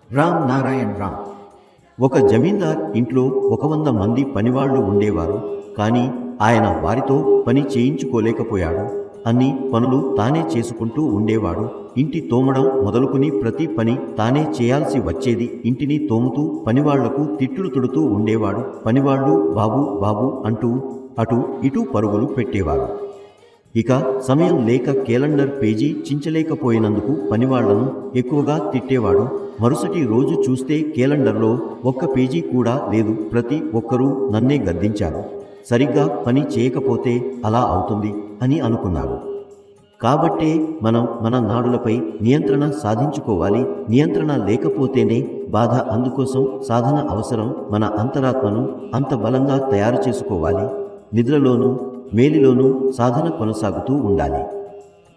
రామ్ నారాయణ్ రామ్. ఒక జమీందార్ ఇంట్లో 100 మంది పనివాళ్లు ఉండేవారు. కానీ ఆయన వారితో పని చేయించుకోలేకపోయాడు. అన్ని పనులు తానే చేసుకుంటూ ఉండేవాడు. ఇంటి తోమడం మొదలుకుని ప్రతి పని తానే చేయాల్సి వచ్చేది. ఇంటిని తోముతూ పనివాళ్లకు తిట్లు తుడుతూ ఉండేవాడు. పనివాళ్లు బాబు బాబు అంటూ అటు ఇటు పరుగులు పెట్టేవారు. ఇక సమయం లేక క్యాలెండర్ పేజీ చించలేకపోయినందుకు పనివాళ్లను ఎక్కువగా తిట్టేవాడు. మరుసటి రోజు చూస్తే క్యాలెండర్లో ఒక్క పేజీ కూడా లేదు. ప్రతి ఒక్కరూ నన్నే గద్దించారు. సరిగ్గా పని చేయకపోతే అలా అవుతుంది అని అనుకున్నారు. కాబట్టే మనం మన నాడులపై నియంత్రణ సాధించుకోవాలి. నియంత్రణ లేకపోతేనే బాధ. అందుకోసం సాధన అవసరం. మన అంతరాత్మను అంత బలంగా తయారు చేసుకోవాలి. నిద్రలోనూ మేలిలోనూ సాధన కొనసాగుతూ ఉండాలి.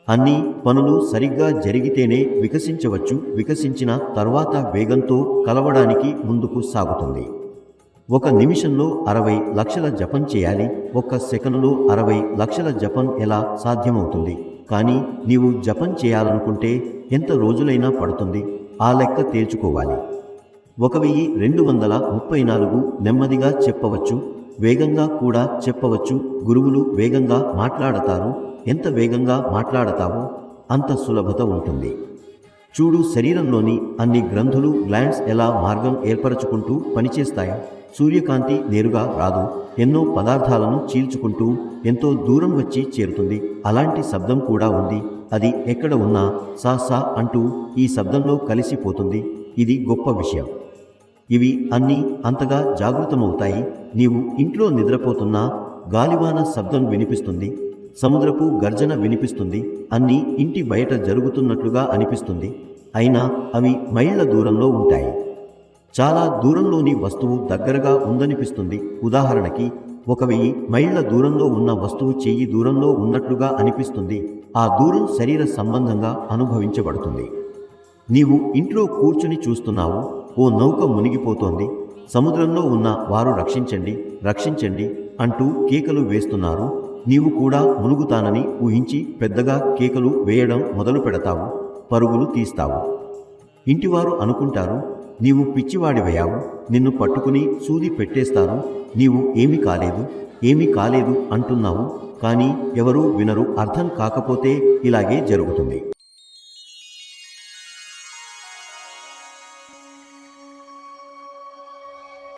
అన్ని పనులు సరిగ్గా జరిగితేనే వికసించవచ్చు. వికసించిన తర్వాత వేగంతో కలవడానికి ముందుకు సాగుతుంది. 1 నిమిషంలో 60 లక్షల జపం చేయాలి. 1 సెకనులో 60 లక్షల జపం ఎలా సాధ్యమవుతుంది? కానీ నీవు జపం చేయాలనుకుంటే ఎంత రోజులైనా పడుతుంది. ఆ లెక్క తేల్చుకోవాలి. 1234 నెమ్మదిగా చెప్పవచ్చు, వేగంగా కూడా చెప్పవచ్చు. గురువులు వేగంగా మాట్లాడతారు. ఎంత వేగంగా మాట్లాడతావో అంత సులభత ఉంటుంది. చూడు, శరీరంలోని అన్ని గ్రంథులు గ్లాండ్స్ ఎలా మార్గం ఏర్పరచుకుంటూ పనిచేస్తాయి. సూర్యకాంతి నేరుగా రాదు. ఎన్నో పదార్థాలను చీల్చుకుంటూ ఎంతో దూరం వచ్చి చేరుతుంది. అలాంటి శబ్దం కూడా ఉంది. అది ఎక్కడ ఉన్నా సా సా అంటూ ఈ శబ్దంలో కలిసిపోతుంది. ఇది గొప్ప విషయం. ఇవి అన్నీ అంతగా జాగృతమవుతాయి. నీవు ఇంట్లో నిద్రపోతున్నా గాలివాన శబ్దం వినిపిస్తుంది. సముద్రపు గర్జన వినిపిస్తుంది. అన్నీ ఇంటి బయట జరుగుతున్నట్లుగా అనిపిస్తుంది. అయినా అవి మైళ్ళ దూరంలో ఉంటాయి. చాలా దూరంలోని వస్తువు దగ్గరగా ఉందనిపిస్తుంది. ఉదాహరణకి 1000 మైళ్ళ దూరంలో ఉన్న వస్తువు చెయ్యి దూరంలో ఉన్నట్లుగా అనిపిస్తుంది. ఆ దూరం శరీర సంబంధంగా అనుభవించబడుతుంది. నీవు ఇంట్లో కూర్చుని చూస్తున్నావు. ఓ నౌక మునిగిపోతోంది. సముద్రంలో ఉన్న వారు రక్షించండి రక్షించండి అంటూ కేకలు వేస్తున్నారు. నీవు కూడా మునుగుతానని ఊహించి పెద్దగా కేకలు వేయడం మొదలు పెడతావు. పరుగులు తీస్తావు. ఇంటివారు అనుకుంటారు నీవు పిచ్చివాడివయ్యావు. నిన్ను పట్టుకుని సూది పెట్టేస్తారు. నీవు ఏమీ కాలేదు ఏమీ కాలేదు అంటున్నావు. కానీ ఎవరూ వినరు. అర్థం కాకపోతే ఇలాగే జరుగుతుంది.